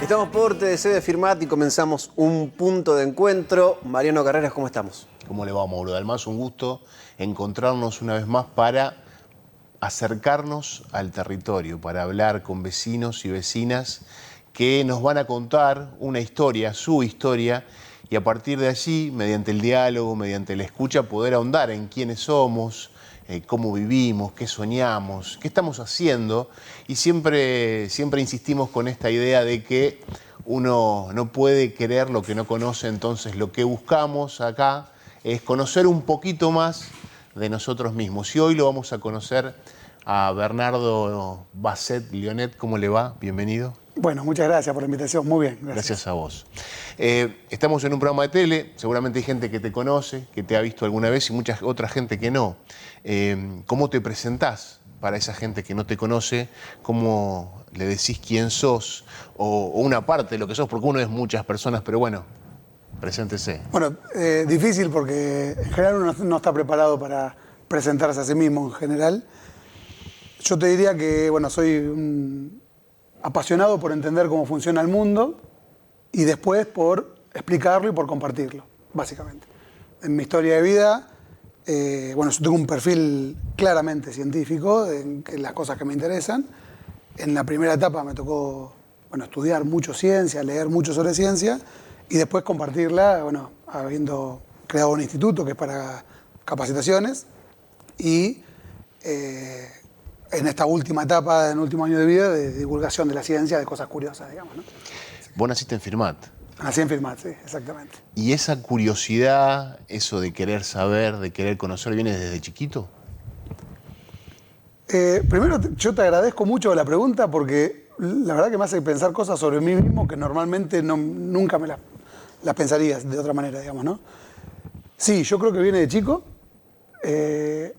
Estamos por TDC de Firmat y comenzamos un punto de encuentro. Mariano Carreras, ¿cómo estamos? ¿Cómo le va, Mauro? Además, un gusto encontrarnos una vez más para acercarnos al territorio, para hablar con vecinos y vecinas que nos van a contar una historia, su historia, y a partir de allí, mediante el diálogo, mediante la escucha, poder ahondar en quiénes somos, cómo vivimos, qué soñamos, qué estamos haciendo. Y siempre insistimos con esta idea de que uno no puede querer lo que no conoce, entonces lo que buscamos acá es conocer un poquito más de nosotros mismos. Y hoy lo vamos a conocer a Bernardo Basset Lionet. ¿Cómo le va? Bienvenido. Bueno, muchas gracias por la invitación. Muy bien, gracias. Gracias a vos. Estamos en un programa de tele, seguramente hay gente que te conoce, que te ha visto alguna vez y mucha otra gente que no. ¿Cómo te presentás para esa gente que no te conoce? ¿Cómo le decís quién sos? O una parte de lo que sos, porque uno es muchas personas, pero bueno, preséntese. Bueno, difícil porque en general uno no está preparado para presentarse a sí mismo en general. Yo te diría que, bueno, soy un apasionado por entender cómo funciona el mundo y después por explicarlo y por compartirlo, básicamente. En mi historia de vida, bueno, yo tengo un perfil claramente científico en las cosas que me interesan. En la primera etapa me tocó, bueno, estudiar mucho ciencia, leer mucho sobre ciencia y después compartirla, bueno, habiendo creado un instituto que es para capacitaciones y en esta última etapa, en el último año de vida, de divulgación de la ciencia, de cosas curiosas, digamos, ¿no? Vos naciste en Firmat. Nací en Firmat, sí, exactamente. ¿Y esa curiosidad, eso de querer saber, de querer conocer, viene desde chiquito? Primero, yo te agradezco mucho la pregunta porque la verdad que me hace pensar cosas sobre mí mismo que normalmente nunca me las pensaría de otra manera, digamos, ¿no? Sí, yo creo que viene de chico. Te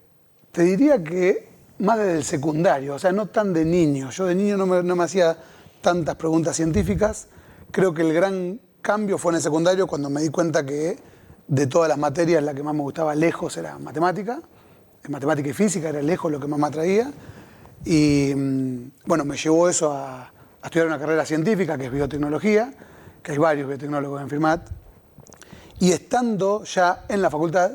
diría que más desde el secundario, o sea, no tan de niño. Yo de niño no me hacía tantas preguntas científicas. Creo que el gran cambio fue en el secundario cuando me di cuenta que de todas las materias la que más me gustaba lejos era matemática. En matemática y física era lejos lo que más me atraía. Y bueno, me llevó eso a estudiar una carrera científica que es biotecnología, que hay varios biotecnólogos en Firmat. Y estando ya en la facultad,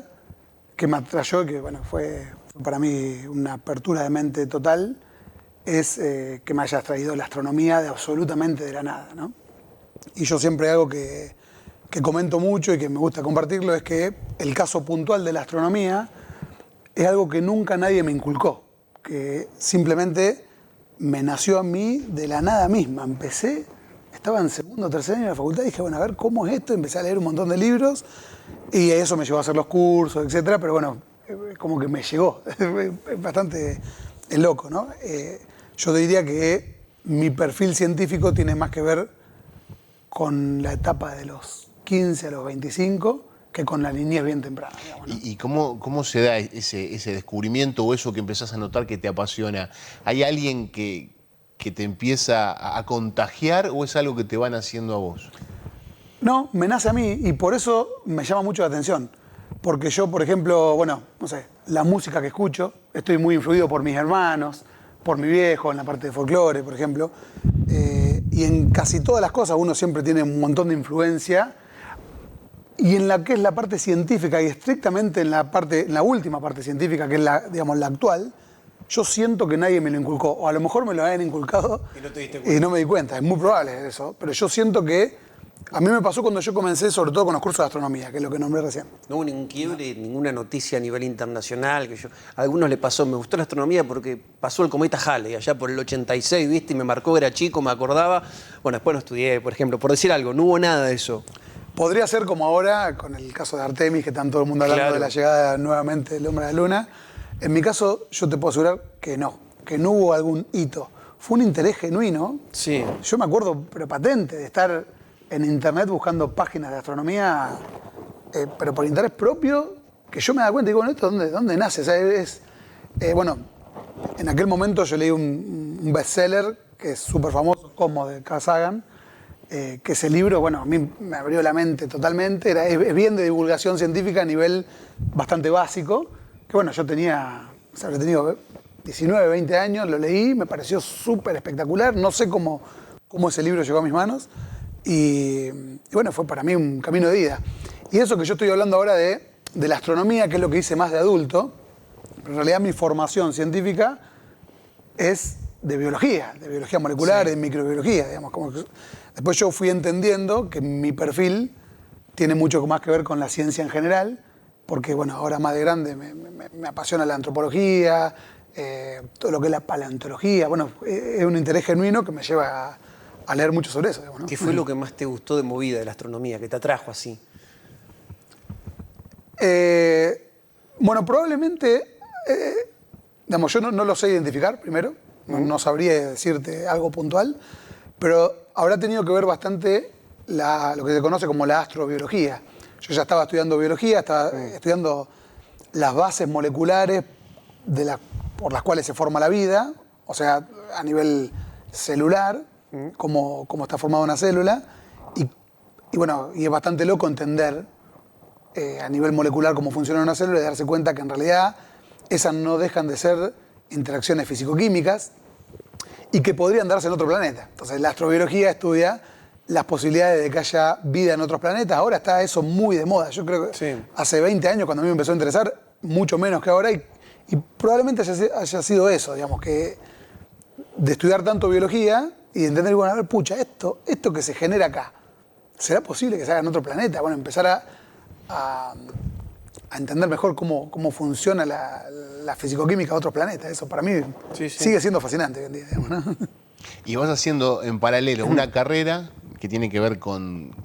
que me atrayó, que bueno, fue para mí una apertura de mente total, es que me hayas traído la astronomía de absolutamente de la nada, ¿no? Y yo siempre algo que comento mucho y que me gusta compartirlo es que el caso puntual de la astronomía es algo que nunca nadie me inculcó, que simplemente me nació a mí de la nada misma. Estaba en segundo o tercer año de la facultad y dije, bueno, a ver cómo es esto, empecé a leer un montón de libros y eso me llevó a hacer los cursos, etcétera, pero bueno, como que me llegó, es bastante loco, ¿no? Yo diría que mi perfil científico tiene más que ver con la etapa de los 15 a los 25 que con la niñez bien temprana, digamos, ¿no? ¿Y cómo se da ese descubrimiento o eso que empezás a notar que te apasiona? ¿Hay alguien que te empieza a contagiar o es algo que te van haciendo a vos? No, me nace a mí y por eso me llama mucho la atención. Porque yo, por ejemplo, bueno, no sé, la música que escucho, estoy muy influido por mis hermanos, por mi viejo, en la parte de folclore, por ejemplo. Y en casi todas las cosas uno siempre tiene un montón de influencia. Y en la que es la parte científica y estrictamente en la última parte científica, que es la, digamos, la actual, yo siento que nadie me lo inculcó. O a lo mejor me lo habían inculcado y no te diste cuenta. Y no me di cuenta. Es muy probable eso. Pero yo siento que a mí me pasó cuando yo comencé, sobre todo con los cursos de astronomía, que es lo que nombré recién. No hubo ningún quiebre, ninguna noticia a nivel internacional. A algunos le pasó, me gustó la astronomía porque pasó el cometa Halley allá por el 86, ¿viste? Y me marcó, era chico, me acordaba. Bueno, después no estudié, por ejemplo, por decir algo, no hubo nada de eso. Podría ser como ahora, con el caso de Artemis, que está todo el mundo hablando Claro. de la llegada nuevamente del hombre a la luna. En mi caso, yo te puedo asegurar que no hubo algún hito. Fue un interés genuino. Sí. Yo me acuerdo, pero patente, de estar en internet buscando páginas de astronomía, pero por interés propio, que yo me daba cuenta y digo, bueno, ¿esto dónde nace? O sea, bueno, en aquel momento yo leí un bestseller que es súper famoso, Cosmos, de Carl Sagan, que ese libro, bueno, a mí me abrió la mente totalmente. Es bien de divulgación científica a nivel bastante básico, que bueno, yo tenía, o sea, habría tenido 19, 20 años, lo leí, me pareció súper espectacular. No sé cómo cómo ese libro llegó a mis manos. Y bueno, fue para mí un camino de vida. Y eso que yo estoy hablando ahora de la astronomía, que es lo que hice más de adulto, pero en realidad mi formación científica es de biología molecular, de microbiología, digamos. Después yo fui entendiendo que mi perfil tiene mucho más que ver con la ciencia en general, porque bueno, ahora más de grande me apasiona la antropología, todo lo que es la paleontología. Bueno, es un interés genuino que me lleva a leer mucho sobre eso. Digamos, ¿no? ¿Qué fue lo que más te gustó de Movida, de la astronomía, que te atrajo así? Bueno, probablemente, digamos, yo no lo sé identificar primero, no sabría decirte algo puntual, pero habrá tenido que ver bastante lo que se conoce como la astrobiología. Yo ya estaba estudiando biología, estaba estudiando las bases moleculares por las cuales se forma la vida, o sea, a nivel celular, cómo está formada una célula, y bueno, y es bastante loco entender a nivel molecular cómo funciona una célula y darse cuenta que en realidad esas no dejan de ser interacciones físico-químicas y que podrían darse en otro planeta. Entonces la astrobiología estudia las posibilidades de que haya vida en otros planetas. Ahora está eso muy de moda. Yo creo que hace 20 años, cuando a mí me empezó a interesar, mucho menos que ahora, y probablemente haya sido eso, digamos, que de estudiar tanto biología y entender, bueno, a ver, pucha, esto que se genera acá, ¿será posible que se haga en otro planeta? Bueno, empezar a entender mejor cómo funciona la fisicoquímica de otros planetas. Eso para mí sigue siendo fascinante hoy en día, digamos, ¿no? Y vas haciendo en paralelo una carrera que tiene que ver con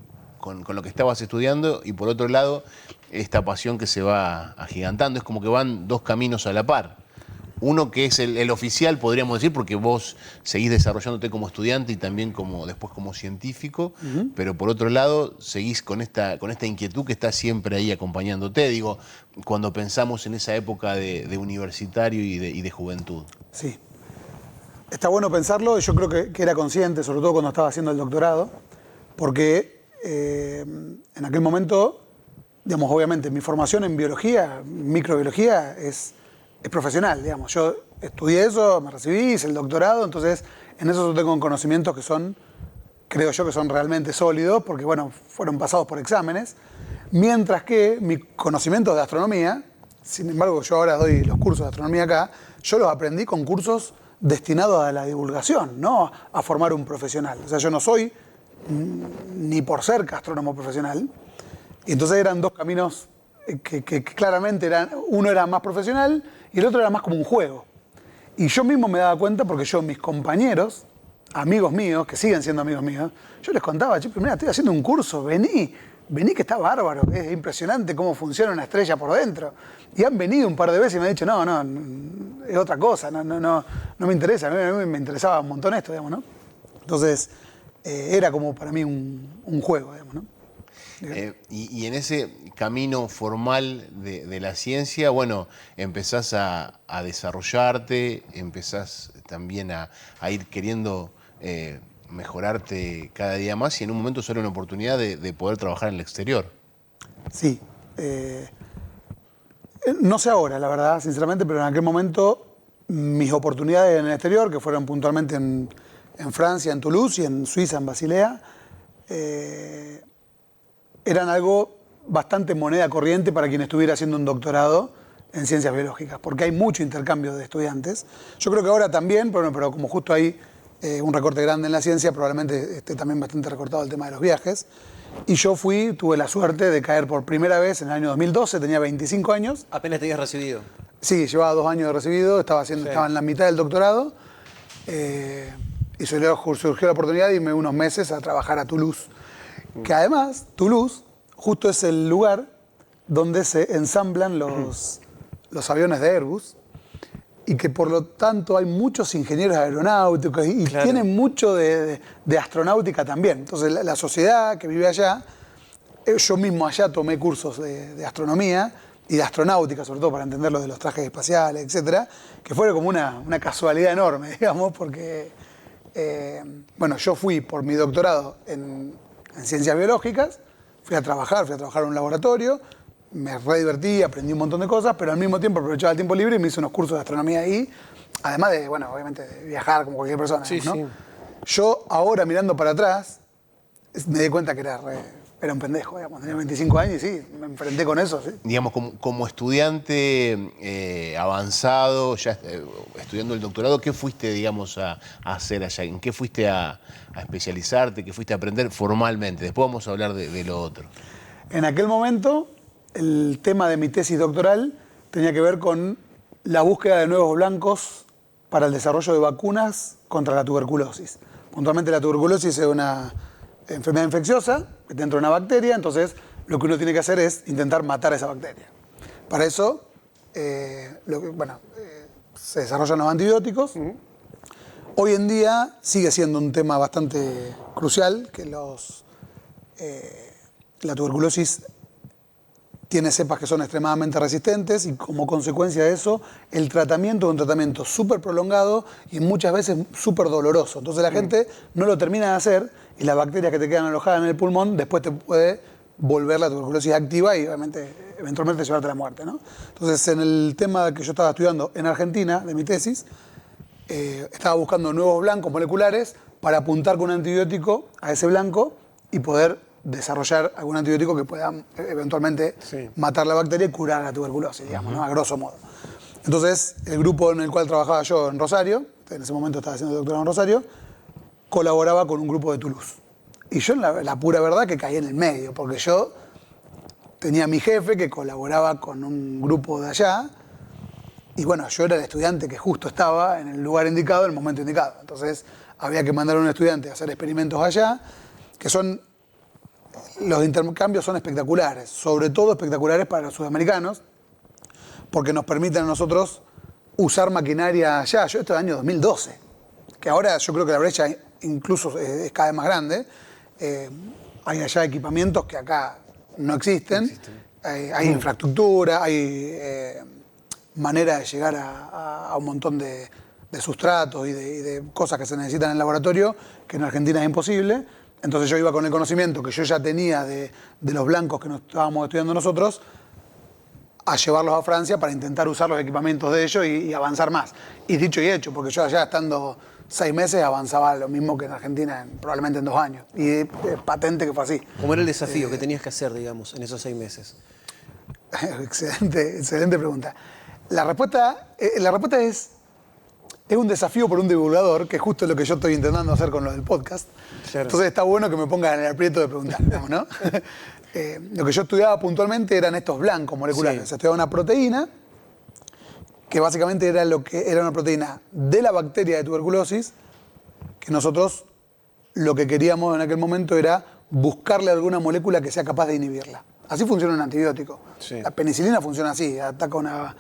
lo que estabas estudiando y por otro lado esta pasión que se va agigantando. Es como que van dos caminos a la par. Uno que es el oficial, podríamos decir, porque vos seguís desarrollándote como estudiante y también después como científico, pero por otro lado seguís con esta inquietud que está siempre ahí acompañándote, digo, cuando pensamos en esa época de universitario y de juventud. Sí. Está bueno pensarlo, y yo creo que era consciente, sobre todo cuando estaba haciendo el doctorado, porque en aquel momento, digamos, obviamente mi formación en biología, microbiología, es profesional, digamos. Yo estudié eso, me recibí, hice el doctorado, entonces en eso yo tengo conocimientos que son, creo yo, que son realmente sólidos, porque bueno, fueron pasados por exámenes, mientras que mis conocimientos de astronomía, sin embargo, yo ahora doy los cursos de astronomía acá, yo los aprendí con cursos destinados a la divulgación, no a formar un profesional. O sea, yo no soy ni por cerca astrónomo profesional, y entonces eran dos caminos que claramente uno era más profesional y el otro era más como un juego. Y yo mismo me daba cuenta porque mis compañeros, amigos míos, que siguen siendo amigos míos, yo les contaba, che, mira, estoy haciendo un curso, vení que está bárbaro, que es impresionante cómo funciona una estrella por dentro. Y han venido un par de veces y me han dicho, no, es otra cosa, no me interesa, a mí me interesaba un montón esto, digamos, ¿no? Entonces, era como para mí un juego, digamos, ¿no? Y en ese camino formal de la ciencia, bueno, empezás a desarrollarte, empezás también a ir queriendo mejorarte cada día más y en un momento sale una oportunidad de poder trabajar en el exterior. Sí. No sé ahora, la verdad, sinceramente, pero en aquel momento mis oportunidades en el exterior, que fueron puntualmente en Francia, en Toulouse, y en Suiza, en Basilea, eran algo bastante moneda corriente para quien estuviera haciendo un doctorado en ciencias biológicas, porque hay mucho intercambio de estudiantes. Yo creo que ahora también, pero como justo hay un recorte grande en la ciencia, probablemente esté también bastante recortado el tema de los viajes. Y yo tuve la suerte de caer por primera vez en el año 2012, tenía 25 años. ¿Apenas te habías recibido? Sí, llevaba 2 años de recibido, estaba en la mitad del doctorado, y surgió la oportunidad de irme unos meses a trabajar a Toulouse. Que además, Toulouse justo es el lugar donde se ensamblan los aviones de Airbus y que por lo tanto hay muchos ingenieros aeronáuticos y tienen mucho de astronáutica también. Entonces la sociedad que vive allá, yo mismo allá tomé cursos de astronomía y de astronáutica, sobre todo para entender lo de los trajes espaciales, etcétera, que fue como una casualidad enorme, digamos, porque bueno, yo fui por mi doctorado en ciencias biológicas, fui a trabajar en un laboratorio, me re divertí, aprendí un montón de cosas, pero al mismo tiempo aprovechaba el tiempo libre y me hice unos cursos de astronomía ahí, además de, bueno, obviamente de viajar como cualquier persona, ¿no? Yo ahora mirando para atrás, me di cuenta que era un pendejo, digamos. Tenía 25 años y sí, me enfrenté con eso, sí. Digamos, como estudiante avanzado, ya estudiando el doctorado, ¿qué fuiste, digamos, a hacer allá? ¿En qué fuiste a especializarte? ¿Qué fuiste a aprender formalmente? Después vamos a hablar de lo otro. En aquel momento, el tema de mi tesis doctoral tenía que ver con la búsqueda de nuevos blancos para el desarrollo de vacunas contra la tuberculosis. Puntualmente la tuberculosis es una enfermedad infecciosa dentro de una bacteria, entonces lo que uno tiene que hacer es intentar matar a esa bacteria. Para eso, se desarrollan los antibióticos. Hoy en día sigue siendo un tema bastante crucial, que la tuberculosis tiene cepas que son extremadamente resistentes y como consecuencia de eso, el tratamiento es un tratamiento súper prolongado y muchas veces súper doloroso. Entonces la gente no lo termina de hacer y las bacterias que te quedan alojadas en el pulmón después te puede volver la tuberculosis activa y obviamente, eventualmente llevarte a la muerte, ¿no? Entonces en el tema que yo estaba estudiando en Argentina, de mi tesis, estaba buscando nuevos blancos moleculares para apuntar con un antibiótico a ese blanco y poder desarrollar algún antibiótico que pueda eventualmente matar la bacteria y curar la tuberculosis, digamos, ¿no? A grosso modo. Entonces, el grupo en el cual trabajaba yo en Rosario, en ese momento estaba haciendo doctorado en Rosario, colaboraba con un grupo de Toulouse. Y yo, en la pura verdad, que caí en el medio, porque yo tenía a mi jefe que colaboraba con un grupo de allá, y bueno, yo era el estudiante que justo estaba en el lugar indicado, en el momento indicado. Entonces, había que mandar a un estudiante a hacer experimentos allá, que son... Los intercambios son espectaculares, sobre todo espectaculares para los sudamericanos, porque nos permiten a nosotros usar maquinaria allá. Yo esto es el año 2012, que ahora yo creo que la brecha incluso es cada vez más grande. Hay allá equipamientos que acá no existen. Hay infraestructura, hay manera de llegar a un montón de sustratos y de cosas que se necesitan en el laboratorio, que en Argentina es imposible. Entonces yo iba con el conocimiento que yo ya tenía de los blancos que nos estábamos estudiando nosotros a llevarlos a Francia para intentar usar los equipamientos de ellos y avanzar más. Y dicho y hecho, porque yo allá estando 6 meses avanzaba lo mismo que en Argentina, probablemente en 2 años. Y es patente que fue así. ¿Cómo era el desafío que tenías que hacer, digamos, en esos 6 meses? Excelente pregunta. La respuesta es un desafío por un divulgador, que es justo lo que yo estoy intentando hacer con lo del podcast. Claro. Entonces está bueno que me pongas en el aprieto de preguntar, digamos, ¿no? Lo que yo estudiaba puntualmente eran estos blancos moleculares. Sí. O sea, estudiaba una proteína, que básicamente era una proteína de la bacteria de tuberculosis, que nosotros lo que queríamos en aquel momento era buscarle alguna molécula que sea capaz de inhibirla. Así funciona un antibiótico. Sí. La penicilina funciona así, ataca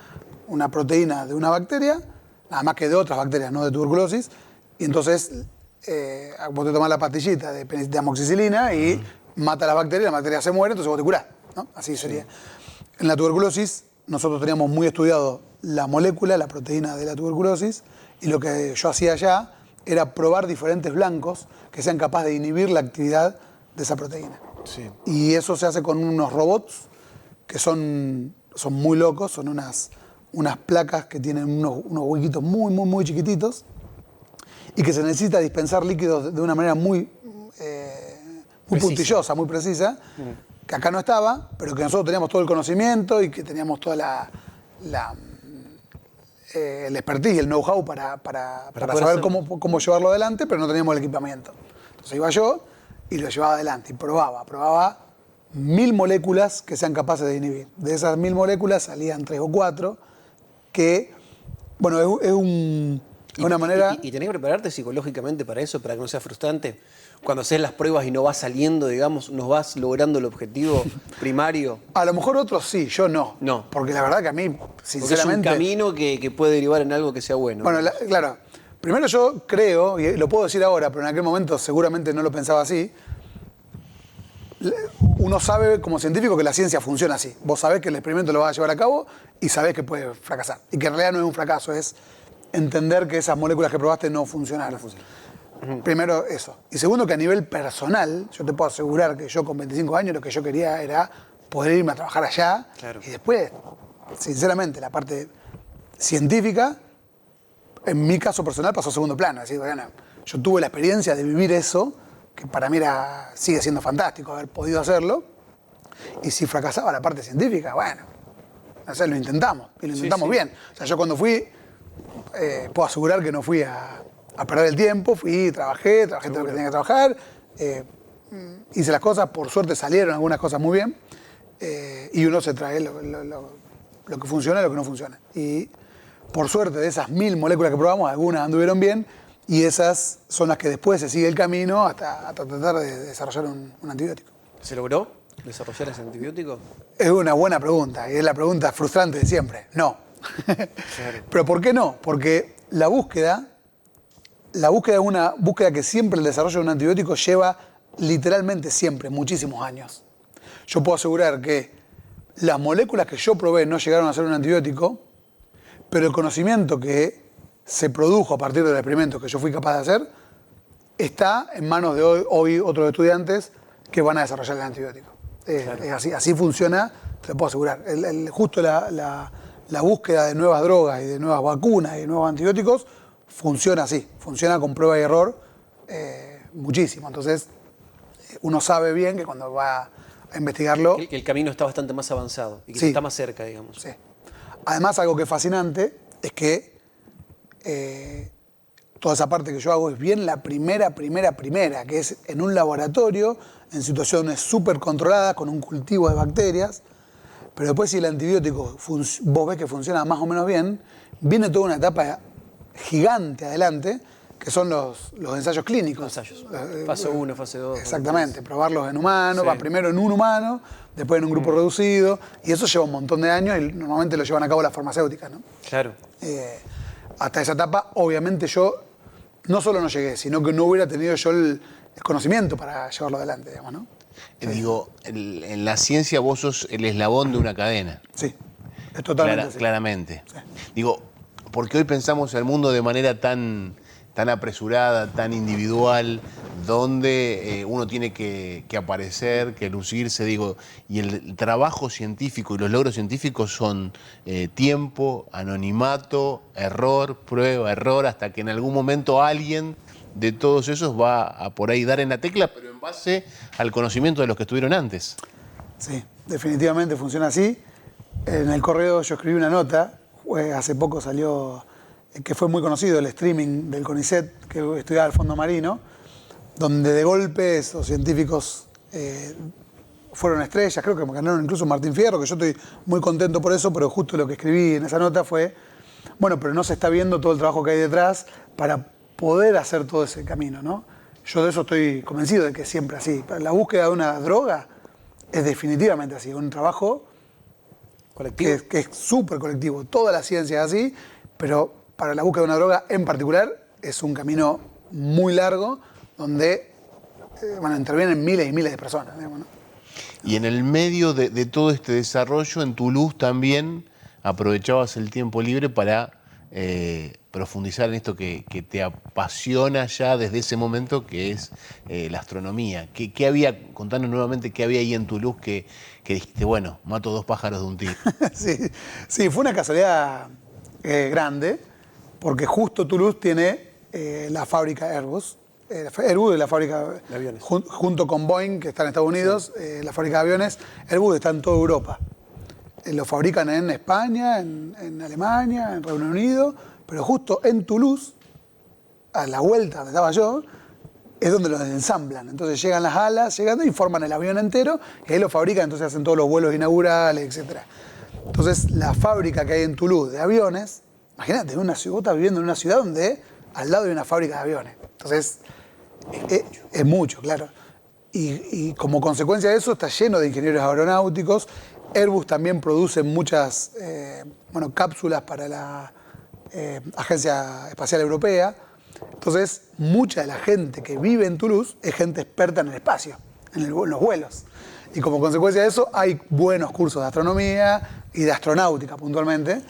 una proteína de una bacteria, nada más que de otras bacterias, no de tuberculosis, y entonces vos te tomás la pastillita de amoxicilina y mata a la bacteria se muere, entonces vos te curás, ¿no? Así sería. En la tuberculosis nosotros teníamos muy estudiado la molécula, la proteína de la tuberculosis, y lo que yo hacía allá era probar diferentes blancos que sean capaces de inhibir la actividad de esa proteína. Sí. Y eso se hace con unos robots que son muy locos, son unas placas que tienen unos huequitos muy, muy, muy chiquititos y que se necesita dispensar líquidos de una manera muy puntillosa, muy precisa, que acá no estaba, pero que nosotros teníamos todo el conocimiento y que teníamos toda el expertise, el know-how para saber cómo llevarlo adelante, pero no teníamos el equipamiento. Entonces iba yo y lo llevaba adelante y probaba 1000 moléculas que sean capaces de inhibir. De esas 1000 moléculas salían 3 o 4 que, bueno, es una manera... ¿Y tenés que prepararte psicológicamente para eso, para que no sea frustrante? Cuando haces las pruebas y no vas saliendo, digamos, no vas logrando el objetivo primario. A lo mejor otros sí, yo no. No. Porque la verdad que a mí, sinceramente... Porque es un camino que puede derivar en algo que sea bueno. Bueno, claro. Primero yo creo, y lo puedo decir ahora, pero en aquel momento seguramente no lo pensaba así, uno sabe como científico que la ciencia funciona así. Vos sabés que el experimento lo vas a llevar a cabo y sabés que puede fracasar. Y que en realidad no es un fracaso, es entender que esas moléculas que probaste no funcionaron. Primero eso. Y segundo, que a nivel personal, yo te puedo asegurar que yo con 25 años lo que yo quería era poder irme a trabajar allá. Claro. Y después, sinceramente, la parte científica, en mi caso personal, pasó a segundo plano. Es decir, bueno, yo tuve la experiencia de vivir eso, que para mí sigue siendo fantástico haber podido hacerlo. Y si fracasaba la parte científica, bueno, no sé, lo intentamos. Y lo intentamos bien. O sea, yo cuando fui, puedo asegurar que no fui a perder el tiempo. Fui, trabajé todo lo que tenía que trabajar. Hice las cosas, por suerte salieron algunas cosas muy bien. Y uno se trae lo que funciona y lo que no funciona. Y por suerte, de esas 1000 moléculas que probamos, algunas anduvieron bien. Y esas son las que después se sigue el camino hasta tratar de desarrollar un antibiótico. ¿Se logró desarrollar ese antibiótico? Es una buena pregunta, y es la pregunta frustrante de siempre. No. Claro. ¿Pero por qué no? Porque la búsqueda es una búsqueda que siempre el desarrollo de un antibiótico lleva literalmente siempre, muchísimos años. Yo puedo asegurar que las moléculas que yo probé no llegaron a ser un antibiótico, pero el conocimiento que se produjo a partir del experimento que yo fui capaz de hacer está en manos de hoy otros estudiantes que van a desarrollar el antibiótico. Claro. Es así funciona, te lo puedo asegurar. Justo la búsqueda de nuevas drogas y de nuevas vacunas y de nuevos antibióticos funciona así, funciona con prueba y error muchísimo. Entonces, uno sabe bien que cuando va a investigarlo... Que el camino está bastante más avanzado y que está más cerca, digamos. Sí. Además, algo que es fascinante es que toda esa parte que yo hago es bien la primera, que es en un laboratorio, en situaciones súper controladas, con un cultivo de bacterias. Pero después, si el antibiótico vos ves que funciona más o menos bien, viene toda una etapa gigante adelante, que son los ensayos clínicos. Los ensayos. Fase 1, fase 2. Exactamente, probarlos en humanos, Sí. va primero en un humano, después en un grupo reducido, y eso lleva un montón de años y normalmente lo llevan a cabo las farmacéuticas, ¿no? Claro. Hasta esa etapa, obviamente yo no solo no llegué, sino que no hubiera tenido yo el conocimiento para llevarlo adelante, digamos, ¿no? Digo, en la ciencia vos sos el eslabón de una cadena. Sí, es totalmente así. Claramente. Sí. Digo, porque hoy pensamos el mundo de manera tan apresurada, tan individual, donde uno tiene que aparecer, que lucirse, digo, y el trabajo científico y los logros científicos son tiempo, anonimato, error, prueba, error, hasta que en algún momento alguien de todos esos va a por ahí dar en la tecla, pero en base al conocimiento de los que estuvieron antes. Sí, definitivamente funciona así. En el correo yo escribí una nota, hace poco salió, que fue muy conocido, el streaming del CONICET, que estudiaba el fondo marino, donde de golpe esos científicos fueron estrellas, creo que me ganaron incluso Martín Fierro, que yo estoy muy contento por eso, pero justo lo que escribí en esa nota fue, bueno, pero no se está viendo todo el trabajo que hay detrás para poder hacer todo ese camino, ¿no? Yo de eso estoy convencido de que es siempre así. La búsqueda de una droga es definitivamente así, un trabajo ¿Colectivo? que es súper colectivo. Toda la ciencia es así, pero para la búsqueda de una droga en particular es un camino muy largo donde intervienen miles y miles de personas, digamos, ¿no? Y en el medio de todo este desarrollo, en Toulouse también aprovechabas el tiempo libre para profundizar en esto que te apasiona ya desde ese momento, que es la astronomía. ¿Qué había, contanos nuevamente, qué había ahí en Toulouse que dijiste, bueno, mato 2 pájaros de un tiro? Sí, fue una casualidad grande, porque justo Toulouse tiene la fábrica Airbus. Airbus es la fábrica de aviones. Junto con Boeing, que está en Estados Unidos, la fábrica de aviones. Airbus está en toda Europa. Lo fabrican en España, en Alemania, en Reino Unido, pero justo en Toulouse, a la vuelta donde estaba yo, es donde los ensamblan. Entonces llegan las alas, llegando y forman el avión entero, y ahí lo fabrican, entonces hacen todos los vuelos inaugurales, etc. Entonces la fábrica que hay en Toulouse de aviones, imagínate, vos estás viviendo en una ciudad donde al lado hay una fábrica de aviones. Entonces es mucho, claro. Y como consecuencia de eso está lleno de ingenieros aeronáuticos. Airbus también produce muchas cápsulas para la Agencia Espacial Europea. Entonces, mucha de la gente que vive en Toulouse es gente experta en el espacio, en los vuelos. Y como consecuencia de eso, hay buenos cursos de astronomía y de astronáutica puntualmente.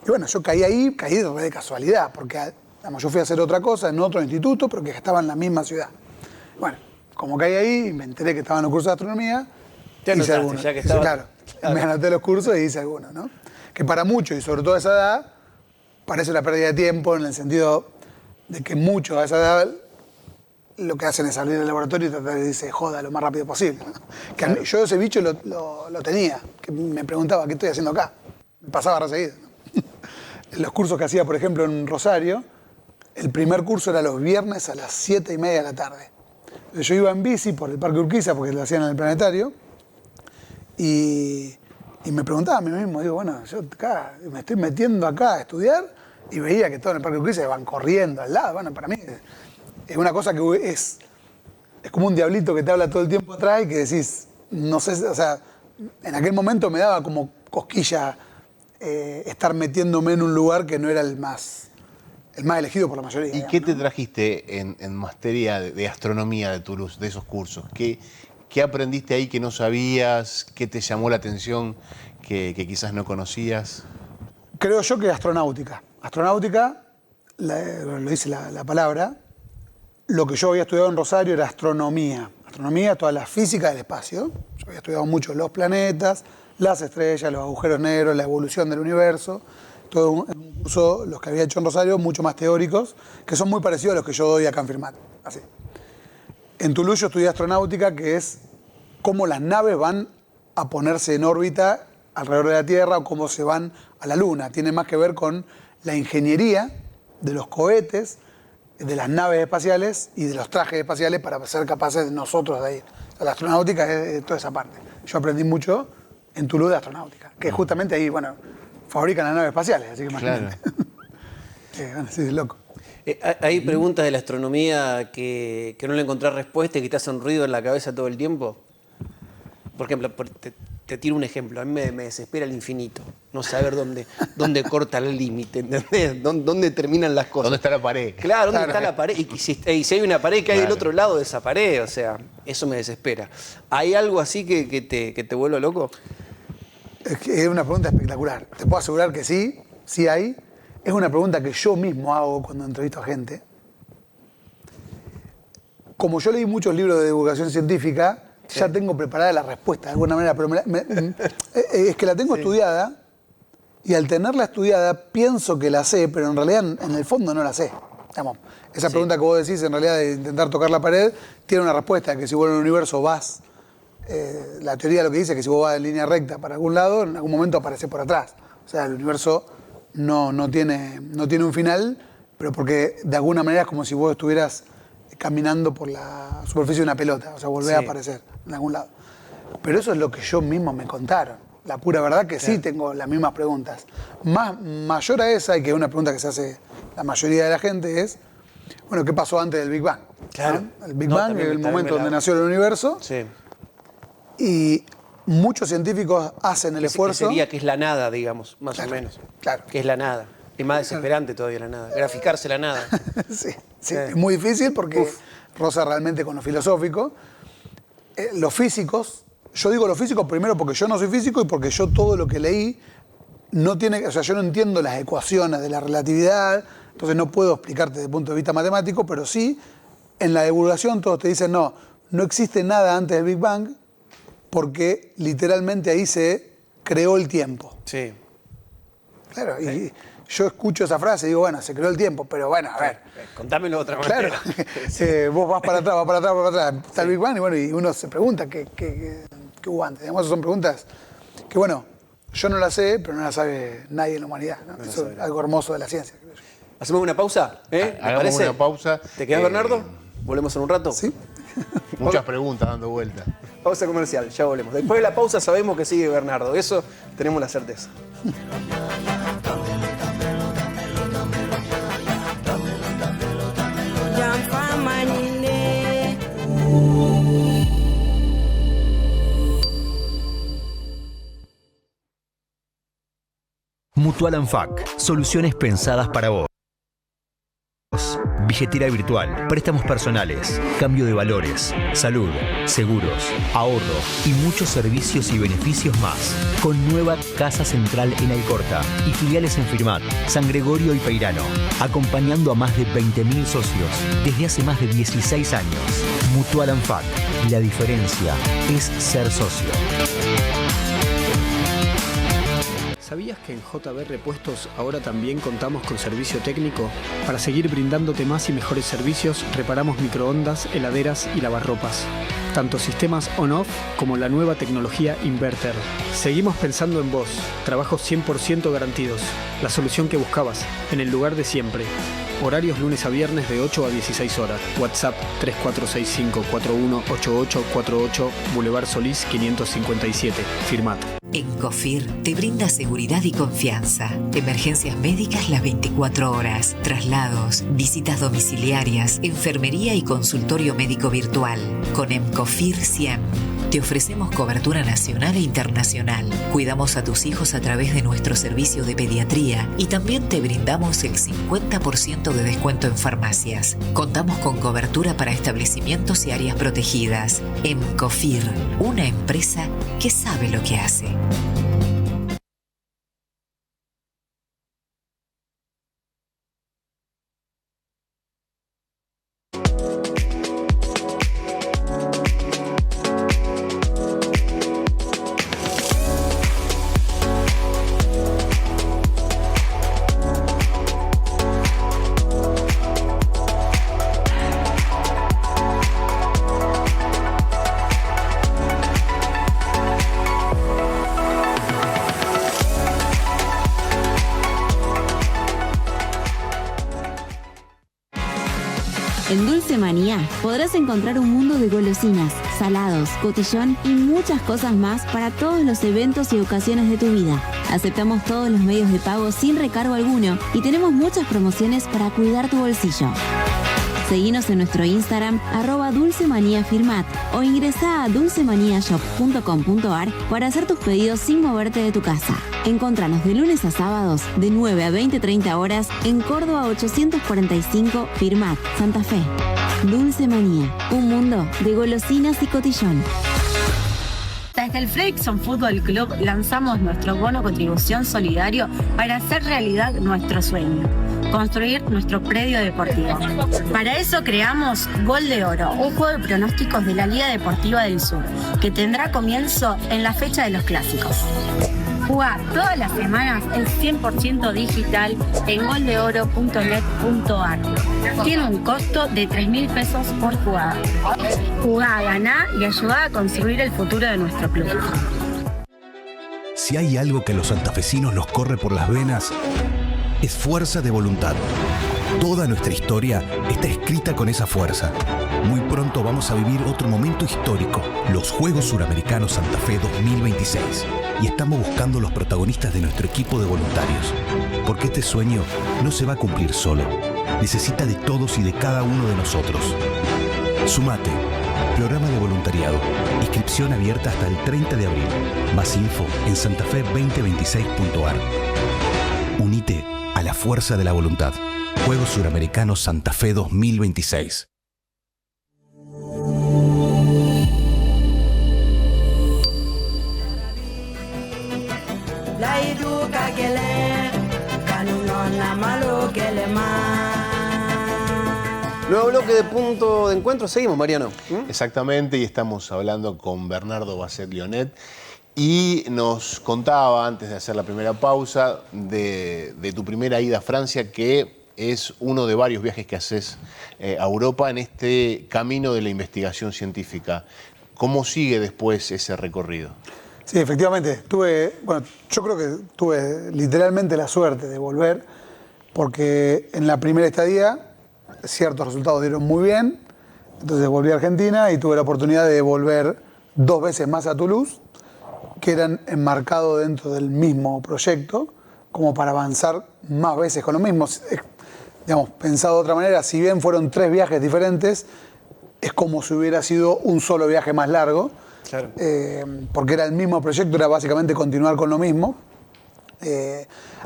Y bueno, yo caí de casualidad, porque yo fui a hacer otra cosa en otro instituto, pero que estaba en la misma ciudad. Bueno, como caí ahí, me enteré que estaba en los cursos de astronomía. Te hice anotaste, algunos. ya que estaba... Claro, me anoté los cursos y hice algunos, ¿no? Que para muchos, y sobre todo a esa edad, parece una pérdida de tiempo en el sentido de que muchos a esa edad lo que hacen es salir del laboratorio y tratar de irse joda lo más rápido posible, ¿no? Que a mí, yo ese bicho lo tenía, que me preguntaba, ¿qué estoy haciendo acá? Me pasaba re seguido, ¿no? En los cursos que hacía, por ejemplo, en Rosario, el primer curso era los viernes a las 7:30 de la tarde. Yo iba en bici por el Parque Urquiza, porque lo hacían en el planetario, y me preguntaba a mí mismo, digo, bueno, yo acá me estoy metiendo acá a estudiar, y veía que todos en el Parque Urquiza van corriendo al lado. Bueno, para mí es una cosa que es como un diablito que te habla todo el tiempo atrás y que decís, no sé, o sea, en aquel momento me daba como cosquilla estar metiéndome en un lugar que no era el más elegido por la mayoría. ¿Y digamos, qué ¿no? te trajiste en materia de astronomía de Toulouse, de esos cursos? ¿Qué aprendiste ahí que no sabías? ¿Qué te llamó la atención que quizás no conocías? Creo yo que astronáutica. Astronáutica, lo dice la palabra, lo que yo había estudiado en Rosario era astronomía. Astronomía, toda la física del espacio. Yo había estudiado mucho los planetas, las estrellas, los agujeros negros, la evolución del universo. Todo un curso, los que había hecho en Rosario, mucho más teóricos, que son muy parecidos a los que yo doy acá en Firmat. Así. En Toulouse yo estudié astronáutica, que es cómo las naves van a ponerse en órbita alrededor de la Tierra o cómo se van a la Luna. Tiene más que ver con la ingeniería de los cohetes, de las naves espaciales y de los trajes espaciales para ser capaces de nosotros de ir. O sea, la astronáutica es toda esa parte. Yo aprendí mucho en Toulouse de astronáutica, que justamente ahí, bueno, fabrican las naves espaciales, así que imagínate. Claro. Bueno, sí, es loco. ¿Hay preguntas de la astronomía que no le encontrás respuesta y que te hacen ruido en la cabeza todo el tiempo? Por ejemplo, te tiro un ejemplo. A mí me desespera el infinito. No saber dónde corta el límite, ¿entendés? ¿Dónde terminan las cosas? ¿Dónde está la pared? Claro, ¿dónde está la pared? Y si hay una pared que hay del Claro. otro lado de esa pared, o sea, eso me desespera. ¿Hay algo así que te vuelva loco? Es una pregunta espectacular. Te puedo asegurar que sí, sí hay. Es una pregunta que yo mismo hago cuando entrevisto a gente. Como yo leí muchos libros de divulgación científica, ya tengo preparada la respuesta de alguna manera, pero es que la tengo estudiada y al tenerla estudiada pienso que la sé, pero en realidad en el fondo no la sé. Digamos, esa pregunta que vos decís, en realidad de intentar tocar la pared, tiene una respuesta, que si vos en el universo vas, la teoría lo que dice es que si vos vas en línea recta para algún lado, en algún momento aparece por atrás. O sea, el universo no tiene un final, pero porque de alguna manera es como si vos estuvieras caminando por la superficie de una pelota, o sea, volvés a aparecer en algún lado. Pero eso es lo que yo mismo me contaron. La pura verdad que sí tengo las mismas preguntas. Mayor a esa, y que es una pregunta que se hace la mayoría de la gente, es, bueno, ¿qué pasó antes del Big Bang? Claro. ¿No? El Big Bang es el momento donde nació el universo. Sí. Y muchos científicos hacen el esfuerzo. Que sería que es la nada, digamos, más o menos. Claro. Que es la nada. Es más desesperante todavía la nada. Graficarse la nada. Sí, es muy difícil porque roza realmente con lo filosófico. Los físicos, yo digo los físicos primero porque yo no soy físico y porque yo todo lo que leí no tiene, o sea, yo no entiendo las ecuaciones de la relatividad, entonces no puedo explicarte desde el punto de vista matemático, pero sí, en la divulgación todos te dicen no existe nada antes del Big Bang porque literalmente ahí se creó el tiempo. Sí. Claro, y yo escucho esa frase y digo, bueno, se creó el tiempo, pero bueno, a ver. Contámelo de otra manera. Claro, vos vas para atrás, está el Big Bang y bueno, y uno se pregunta qué hubo antes. Digamos, esas son preguntas que, bueno, yo no las sé, pero no las sabe nadie en la humanidad, ¿no? Eso es algo hermoso de la ciencia, creo yo. ¿Hacemos una pausa? ¿Me Hagamos parece? una pausa. ¿Te quedás, Bernardo? ¿Volvemos en un rato? ¿Sí? Muchas preguntas dando vuelta. Pausa comercial, ya volvemos. Después de la pausa sabemos que sigue Bernardo, eso tenemos la certeza. Mutual Anfac, soluciones pensadas para vos. Billetera virtual, préstamos personales, cambio de valores, salud, seguros, ahorro y muchos servicios y beneficios más. Con nueva casa central en Alcorta y filiales en Firmat, San Gregorio y Peirano, acompañando a más de 20.000 socios desde hace más de 16 años. Mutual Anfac, la diferencia es ser socio. ¿Sabías ¿Sabías que en JB Repuestos ahora también contamos con servicio técnico? Para seguir brindándote más y mejores servicios, reparamos microondas, heladeras y lavarropas. Tanto sistemas on-off como la nueva tecnología Inverter. Seguimos pensando en vos. Trabajos 100% garantidos. La solución que buscabas, en el lugar de siempre. Horarios lunes a viernes de 8 a 16 horas. WhatsApp 3465-418848, Boulevard Solís 557. Firmat. Encofir te brinda seguridad y confianza. Emergencias médicas las 24 horas. Traslados, visitas domiciliarias, enfermería y consultorio médico virtual. Con Encofir 100. Te ofrecemos cobertura nacional e internacional. Cuidamos a tus hijos a través de nuestro servicio de pediatría y también te brindamos el 50% de descuento en farmacias. Contamos con cobertura para establecimientos y áreas protegidas. Encofir, una empresa que sabe lo que hace. En Dulce Manía podrás encontrar un mundo de golosinas, salados, cotillón y muchas cosas más para todos los eventos y ocasiones de tu vida. Aceptamos todos los medios de pago sin recargo alguno y tenemos muchas promociones para cuidar tu bolsillo. Seguinos en nuestro Instagram @dulcemaniafirmat o ingresá a dulcemaniashop.com.ar para hacer tus pedidos sin moverte de tu casa. Encontranos de lunes a sábados de 9 a 20-30 horas en Córdoba 845 Firmat, Santa Fe. Dulce Manía, un mundo de golosinas y cotillón. Desde el Fredrickson Fútbol Club lanzamos nuestro bono contribución solidario para hacer realidad nuestro sueño: construir nuestro predio deportivo. Para eso creamos Gol de Oro, un juego de pronósticos de la Liga Deportiva del Sur, que tendrá comienzo en la fecha de los clásicos. Jugá todas las semanas el 100% digital en goldeoro.net.ar. Tiene un costo de 3.000 pesos por jugada. Jugá, ganá y ayudá a construir el futuro de nuestro club. Si hay algo que a los santafesinos nos corre por las venas, es fuerza de voluntad. Toda nuestra historia está escrita con esa fuerza. Muy pronto vamos a vivir otro momento histórico, los Juegos Suramericanos Santa Fe 2026. Y estamos buscando los protagonistas de nuestro equipo de voluntarios. Porque este sueño no se va a cumplir solo. Necesita de todos y de cada uno de nosotros. Sumate. Programa de voluntariado. Inscripción abierta hasta el 30 de abril. Más info en santafe2026.ar. Unite a la fuerza de la voluntad. Juegos Suramericanos Santa Fe 2026. Nuevo bloque de Punto de Encuentro. Seguimos, Mariano. Exactamente, y estamos hablando con Bernardo Basset-Lyonet. Y nos contaba, antes de hacer la primera pausa, de tu primera ida a Francia, que es uno de varios viajes que haces a Europa en este camino de la investigación científica. ¿Cómo sigue después ese recorrido? Sí, efectivamente. Yo creo que tuve literalmente la suerte de volver, porque en la primera estadía ciertos resultados dieron muy bien, entonces volví a Argentina y tuve la oportunidad de volver 2 veces más a Toulouse, que eran enmarcados dentro del mismo proyecto, como para avanzar más veces con lo mismo. Digamos, pensado de otra manera, si bien fueron 3 viajes diferentes, es como si hubiera sido un solo viaje más largo, claro. Porque era el mismo proyecto, era básicamente continuar con lo mismo.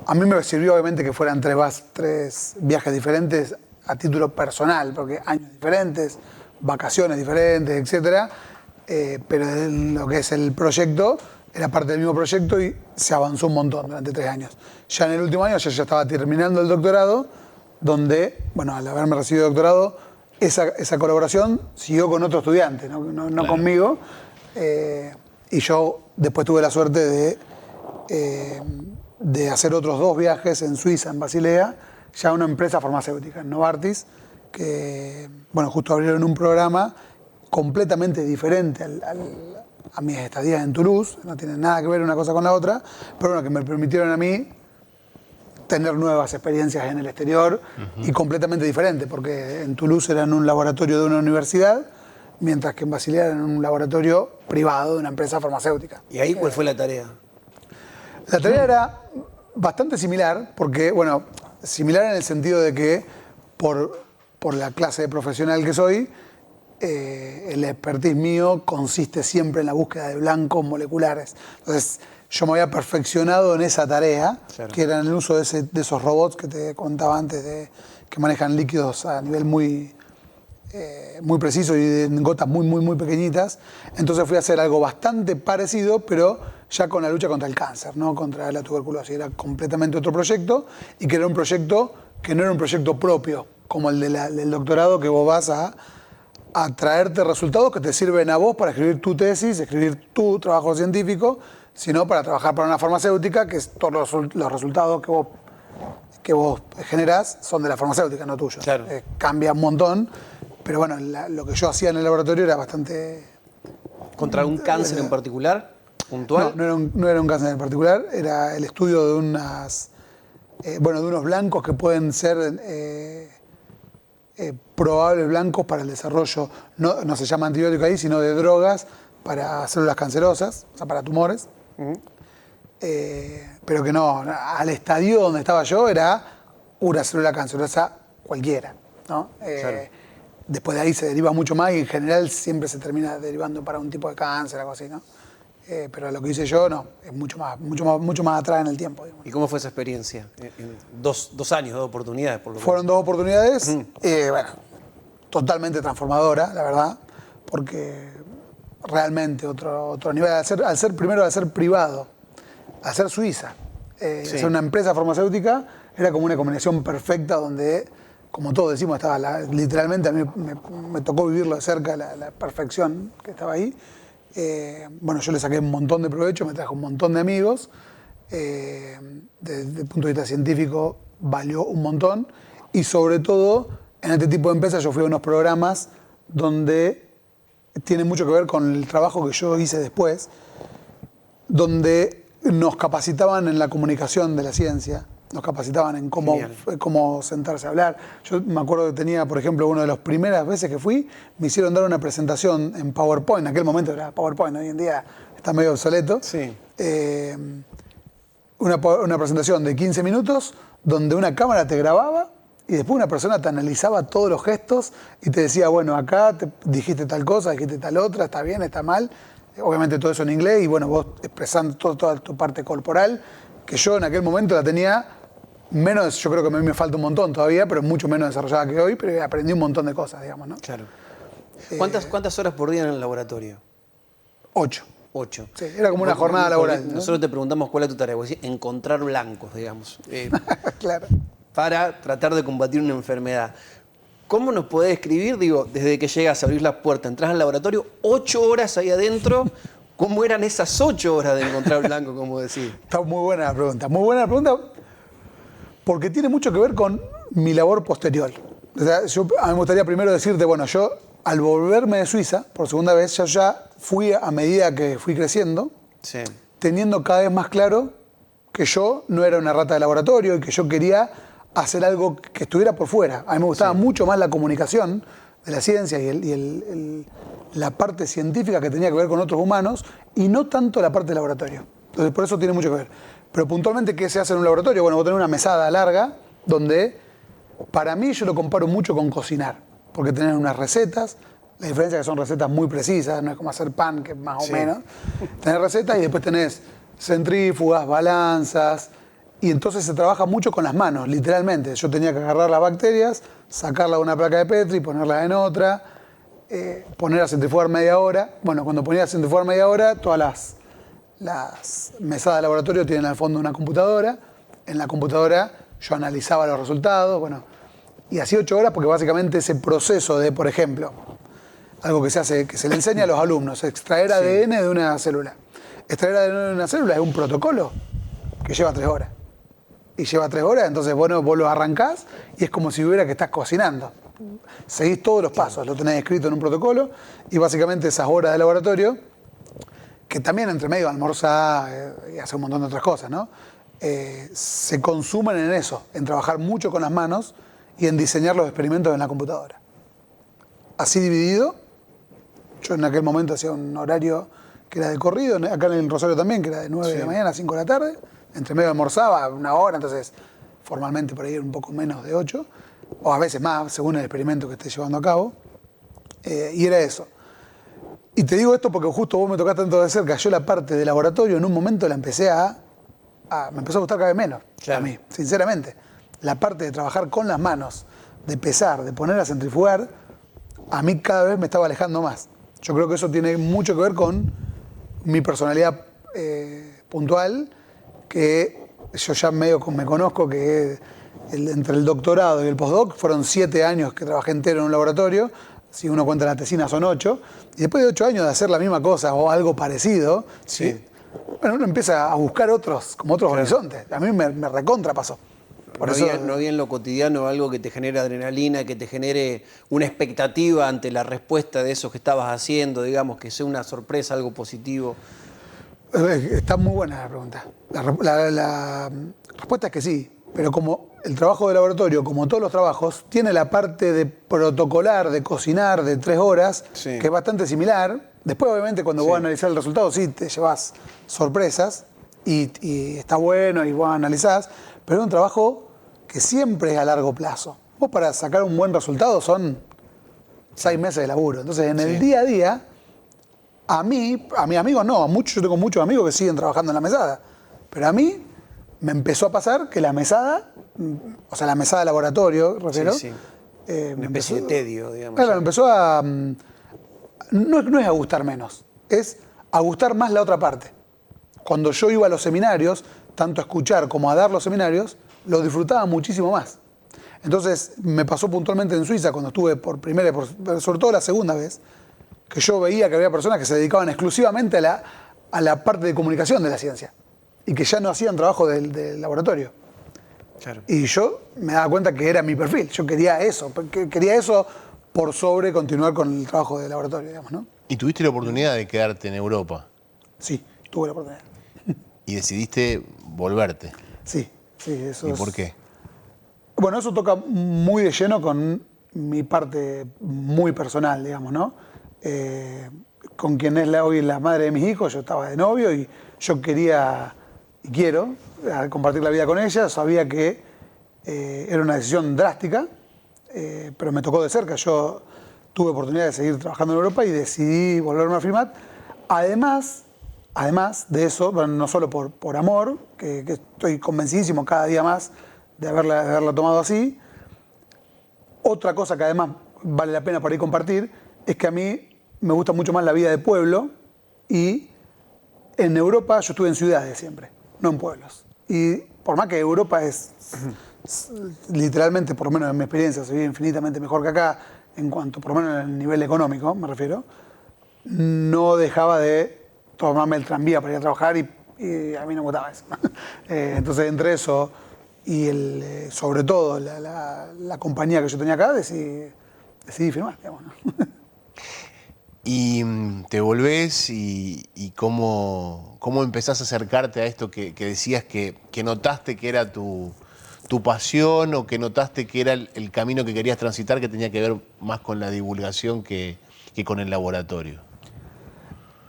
A mí me sirvió obviamente que fueran 3 viajes diferentes a título personal, porque años diferentes, vacaciones diferentes, etc. Pero en lo que es el proyecto, era parte del mismo proyecto y se avanzó un montón durante 3 años. Ya en el último año yo ya estaba terminando el doctorado, donde, bueno, al haberme recibido el doctorado, esa colaboración siguió con otro estudiante, no claro. Conmigo. Y yo después tuve la suerte de de hacer otros 2 viajes en Suiza, en Basilea, ya una empresa farmacéutica, Novartis, que, bueno, justo abrieron un programa completamente diferente a mis estadías en Toulouse, no tiene nada que ver una cosa con la otra, pero bueno, que me permitieron a mí tener nuevas experiencias en el exterior y completamente diferente, porque en Toulouse era en un laboratorio de una universidad, mientras que en Basilea era en un laboratorio privado de una empresa farmacéutica. ¿Y ahí cuál fue la tarea? La tarea era bastante similar, porque, bueno, similar en el sentido de que por la clase de profesional que soy, el expertise mío consiste siempre en la búsqueda de blancos moleculares. Entonces, yo me había perfeccionado en esa tarea, claro, que era en el uso de esos robots que te contaba antes, que manejan líquidos a nivel muy preciso y en gotas muy pequeñitas. Entonces fui a hacer algo bastante parecido, pero ya con la lucha contra el cáncer, no contra la tuberculosis. Era completamente otro proyecto, y que era un proyecto que no era un proyecto propio, como el del doctorado, que vos vas a traerte resultados que te sirven a vos para escribir tu tesis, escribir tu trabajo científico, sino para trabajar para una farmacéutica, que todos los resultados que vos generás son de la farmacéutica, no tuyos. Claro. Cambia un montón, pero bueno, lo que yo hacía en el laboratorio era bastante... ¿Contra un cáncer en particular, puntual? No era un cáncer en particular, era el estudio de de unos blancos que pueden ser probables blancos para el desarrollo, no se llama antibiótico ahí, sino de drogas para células cancerosas, o sea, para tumores. Pero que no, al estadio donde estaba yo era una célula cancerosa cualquiera, ¿no? Claro. Después de ahí se deriva mucho más, y en general siempre se termina derivando para un tipo de cáncer, algo así, ¿no? Pero lo que hice yo, no, es mucho más atrás en el tiempo. Digamos. ¿Y cómo fue esa experiencia? En 2 años, 2 oportunidades, por lo menos. Fueron 2 oportunidades, bueno, totalmente transformadora, la verdad, porque realmente otro nivel, al ser privado, al ser Suiza, al ser una empresa farmacéutica, era como una combinación perfecta donde, como todos decimos, estaba literalmente, a mí me tocó vivirlo de cerca, la perfección que estaba ahí. Bueno, yo le saqué un montón de provecho, me trajo un montón de amigos, desde el punto de vista científico valió un montón, y sobre todo en este tipo de empresas yo fui a unos programas donde tiene mucho que ver con el trabajo que yo hice después, donde nos capacitaban en la comunicación de la ciencia, nos capacitaban en cómo sentarse a hablar. Yo me acuerdo que tenía, por ejemplo, una de las primeras veces que fui, me hicieron dar una presentación en PowerPoint. En aquel momento era PowerPoint, hoy en día está medio obsoleto. Sí. Una presentación de 15 minutos donde una cámara te grababa y después una persona te analizaba todos los gestos y te decía, bueno, acá te dijiste tal cosa, dijiste tal otra, está bien, está mal. Obviamente todo eso en inglés, y bueno, vos expresando toda tu parte corporal, que yo en aquel momento la tenía menos, yo creo que a mí me falta un montón todavía, pero mucho menos desarrollada que hoy, pero aprendí un montón de cosas, digamos, ¿no? Claro. ¿Cuántas horas por día en el laboratorio? 8. 8. Sí, era como una jornada laboral, ¿no? Nosotros te preguntamos cuál es tu tarea, vos decís, encontrar blancos, digamos. Claro. Para tratar de combatir una enfermedad. ¿Cómo nos podés describir, digo, desde que llegas a abrir la puerta, entras al laboratorio, 8 horas ahí adentro, cómo eran esas 8 horas de encontrar blanco, como decís? Está muy buena la pregunta, porque tiene mucho que ver con mi labor posterior. O sea, a mí me gustaría primero decirte, bueno, yo al volverme de Suiza, por segunda vez, ya fui, a medida que fui creciendo, sí, teniendo cada vez más claro que yo no era una rata de laboratorio y que yo quería hacer algo que estuviera por fuera. A mí me gustaba mucho más la comunicación de la ciencia y la parte científica que tenía que ver con otros humanos, y no tanto la parte de laboratorio. Entonces, por eso tiene mucho que ver. Pero puntualmente, ¿qué se hace en un laboratorio? Bueno, vos tenés una mesada larga donde, para mí, yo lo comparo mucho con cocinar, porque tenés unas recetas, la diferencia es que son recetas muy precisas, no es como hacer pan, que más o menos. Tenés recetas y después tenés centrífugas, balanzas, y entonces se trabaja mucho con las manos, literalmente. Yo tenía que agarrar las bacterias, sacarlas de una placa de Petri, ponerlas en otra, poner a centrifugar media hora. Bueno, cuando ponía a centrifugar media hora, todas las mesadas de laboratorio tienen al fondo una computadora. En la computadora yo analizaba los resultados, bueno, y así 8 horas, porque básicamente ese proceso de, por ejemplo, algo que se le enseña a los alumnos, extraer ADN de una célula. Extraer ADN de una célula es un protocolo que lleva 3 horas. Y lleva 3 horas, entonces bueno, vos lo arrancás y es como si hubiera que estás cocinando. Seguís todos los pasos, lo tenés escrito en un protocolo y básicamente esas horas de laboratorio, que también entre medio almorzar y hacer un montón de otras cosas, ¿no? Se consumen en eso, en trabajar mucho con las manos y en diseñar los experimentos en la computadora. Así dividido, yo en aquel momento hacía un horario que era de corrido, acá en el Rosario también, que era de 9 de la mañana a 5 de la tarde, entre medio almorzaba 1 hora, entonces formalmente por ahí era un poco menos de 8, o a veces más, según el experimento que esté llevando a cabo, y era eso. Y te digo esto porque justo vos me tocaste tanto de cerca, yo la parte de laboratorio en un momento la empecé me empezó a gustar cada vez menos, a mí, sinceramente. La parte de trabajar con las manos, de pesar, de poner a centrifugar, a mí cada vez me estaba alejando más. Yo creo que eso tiene mucho que ver con mi personalidad puntual, que yo ya medio me conozco, que entre el doctorado y el postdoc fueron 7 años que trabajé entero en un laboratorio, si uno cuenta la tesina son 8, y después de 8 años de hacer la misma cosa o algo parecido, sí. Bueno, uno empieza a buscar otros horizontes. A mí me recontra pasó. No había en lo cotidiano algo que te genere adrenalina, que te genere una expectativa ante la respuesta de eso que estabas haciendo, digamos, que sea una sorpresa, algo positivo. Está muy buena la pregunta. La respuesta es que sí, pero como el trabajo de laboratorio, como todos los trabajos, tiene la parte de protocolar, de cocinar, de 3 horas, que es bastante similar. Después, obviamente, cuando vos analizás el resultado, sí te llevas sorpresas y está bueno y vos analizás, pero es un trabajo que siempre es a largo plazo. Vos para sacar un buen resultado son 6 meses de laburo. Entonces, en el día a día, a mis amigos no, yo tengo muchos amigos que siguen trabajando en la mesada, pero a mí me empezó a pasar que la mesada, o sea, la mesada de laboratorio, refiero, una especie de tedio, digamos. Claro, me empezó a... No es a gustar menos, es a gustar más la otra parte. Cuando yo iba a los seminarios, tanto a escuchar como a dar los seminarios, lo disfrutaba muchísimo más. Entonces, me pasó puntualmente en Suiza, cuando estuve sobre todo la segunda vez, que yo veía que había personas que se dedicaban exclusivamente a la parte de comunicación de la ciencia y que ya no hacían trabajo del laboratorio. Claro. Y yo me daba cuenta que era mi perfil. Yo quería eso por sobre continuar con el trabajo de laboratorio, digamos, ¿no? ¿Y tuviste la oportunidad de quedarte en Europa? Sí, tuve la oportunidad. ¿Y decidiste volverte? Sí, eso ¿Y por qué? Bueno, eso toca muy de lleno con mi parte muy personal, digamos, ¿no? Con quien es hoy la madre de mis hijos, yo estaba de novio y yo quería y quiero compartir la vida con ella. Sabía que era una decisión drástica, pero me tocó de cerca. Yo tuve oportunidad de seguir trabajando en Europa y decidí volverme a FIMAT. Además de eso, bueno, no solo por amor, que estoy convencidísimo cada día más de haberla tomado así, otra cosa que además vale la pena por ahí compartir es que a mí me gusta mucho más la vida de pueblo y en Europa yo estuve en ciudades siempre, no en pueblos. Y por más que Europa es literalmente, por lo menos en mi experiencia, se vive infinitamente mejor que acá, en cuanto, por lo menos en el nivel económico, me refiero, no dejaba de tomarme el tranvía para ir a trabajar y a mí no me gustaba eso. Entonces, entre eso y sobre todo la compañía que yo tenía acá, decidí firmar, digamos, ¿no? Y te volvés y cómo empezás a acercarte a esto que decías que notaste que era tu pasión o que notaste que era el camino que querías transitar, que tenía que ver más con la divulgación que con el laboratorio.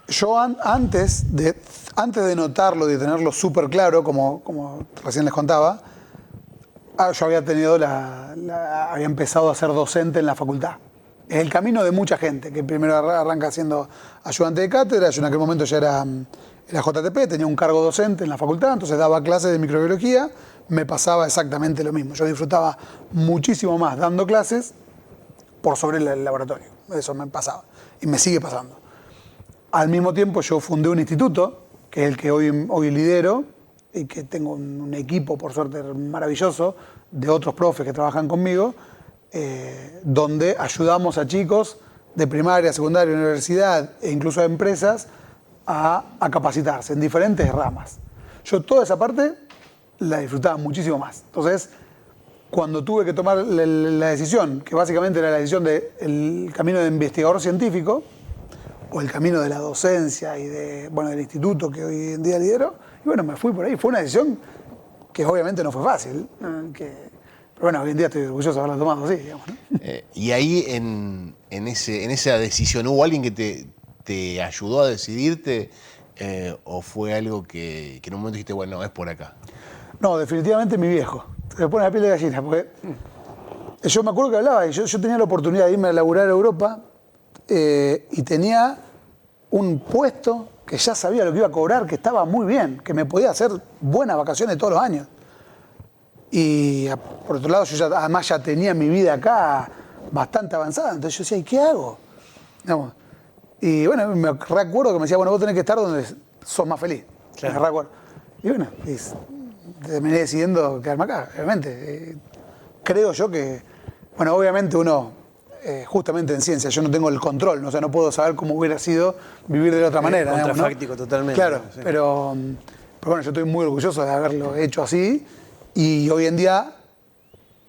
Yo antes de notarlo, de tenerlo súper claro, como recién les contaba, yo había había empezado a ser docente en la facultad. Es el camino de mucha gente, que primero arranca siendo ayudante de cátedra. Yo en aquel momento ya era JTP, tenía un cargo docente en la facultad, entonces daba clases de microbiología, me pasaba exactamente lo mismo. Yo disfrutaba muchísimo más dando clases por sobre el laboratorio. Eso me pasaba y me sigue pasando. Al mismo tiempo yo fundé un instituto, que es el que hoy lidero, y que tengo un equipo, por suerte, maravilloso, de otros profes que trabajan conmigo, donde ayudamos a chicos de primaria, secundaria, universidad e incluso a empresas a capacitarse en diferentes ramas. Yo toda esa parte la disfrutaba muchísimo más. Entonces, cuando tuve que tomar la decisión, que básicamente era la decisión del camino de investigador científico, o el camino de la docencia y del instituto que hoy en día lidero, y bueno, me fui por ahí. Fue una decisión que obviamente no fue fácil, pero bueno, hoy en día estoy orgulloso de haberla tomado así, digamos, ¿no? Y ahí en esa decisión, ¿hubo alguien que te ayudó a decidirte o fue algo que en un momento dijiste, bueno, es por acá? No, definitivamente mi viejo. Me pone la piel de gallina, porque yo me acuerdo que hablaba, y yo tenía la oportunidad de irme a laburar a Europa y tenía un puesto que ya sabía lo que iba a cobrar, que estaba muy bien, que me podía hacer buenas vacaciones todos los años. Y por otro lado, yo además ya tenía mi vida acá bastante avanzada, entonces yo decía, ¿y qué hago? Digamos, y bueno, me recuerdo que me decía, bueno, vos tenés que estar donde sos más feliz. Claro. Me recuerdo. Y bueno, terminé decidiendo quedarme acá, obviamente. Creo yo que, bueno, obviamente uno, justamente en ciencia, yo no tengo el control, ¿no? O sea, no puedo saber cómo hubiera sido vivir de otra manera. Contrafáctico, ¿no? Totalmente. Claro, sí. pero bueno, yo estoy muy orgulloso de haberlo hecho así y hoy en día,